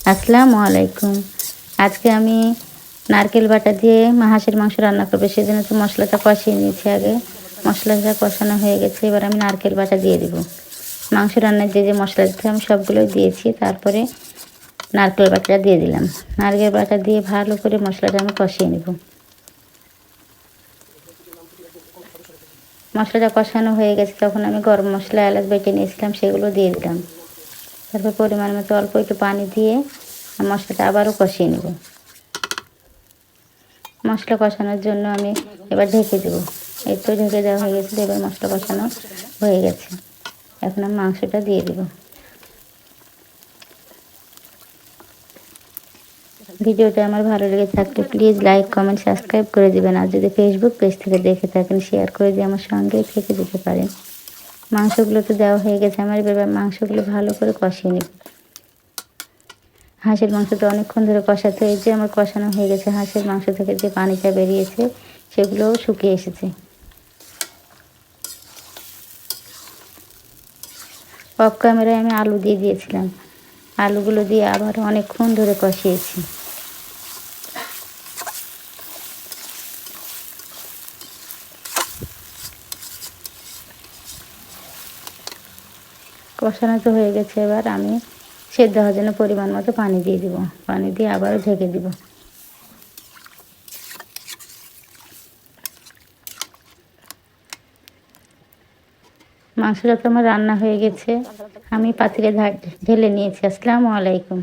আসসালামু আলাইকুম। আজকে আমি নারকেল বাটা দিয়ে হাঁসের মাংস রান্না করব। সেজন্য তো মশলাটা কষিয়ে নিয়েছি আগে। মশলাটা কষানো হয়ে গেছে। এবার আমি নারকেল বাটা দিয়ে দিব। মাংস রান্নার যে মশলা দিতে আমি সবগুলোই দিয়েছি। তারপরে নারকেল বাটাটা দিয়ে দিলাম। নারকেল বাটা দিয়ে ভালো করে মশলাটা আমি কষিয়ে নেব। মশলাটা কষানো হয়ে গেছে, তখন আমি গরম মশলা, এলাচ বেটে নিয়েছিলাম সেগুলো দিয়ে দিলাম। তারপর পরিমাণ মতো অল্প একটু পানি দিয়ে মশলাটা আবারও কষিয়ে নেব। মশলা কষানোর জন্য আমি এবার ঢেকে দেবো। এই তো ঢেকে দেওয়া হয়ে গেছিলো। এবার মশলা কষানো হয়ে গেছে। এখন আমি মাংসটা দিয়ে দেবো। ভিডিওটা আমার ভালো লেগে থাকলে প্লিজ লাইক, কমেন্ট, সাবস্ক্রাইব করে দেবেন। আর যদি ফেসবুক পেজ থেকে দেখে থাকেন শেয়ার করে দিয়ে আমার সঙ্গেই থেকে যেতে পারেন। মাংসগুলো তো দেওয়া হয়ে গেছে আমার। এবার মাংসগুলো ভালো করে কষিয়ে নেব। হাঁসের মাংস তো অনেকক্ষণ ধরে কষাতে, এই যে আমার কষানো হয়ে গেছে। হাঁসের মাংস থেকে যে পানিটা বেরিয়েছে সেগুলোও শুকিয়ে এসেছে। অফ ক্যামেরায় আমি আলু দিয়ে দিয়েছিলাম। আলুগুলো দিয়ে আবার অনেকক্ষণ ধরে কষিয়েছি। কষানো তো হয়ে গেছে। এবার আমি সেদ্ধ হওয়ার জন্য পরিমাণ মতো পানি দিয়ে দিব। পানি দিয়ে আবারও ঢেকে দিব। মাংসটা তো আমার রান্না হয়ে গেছে। আমি পাতিলে ঢেলে নিয়েছি। আসসালামু আলাইকুম।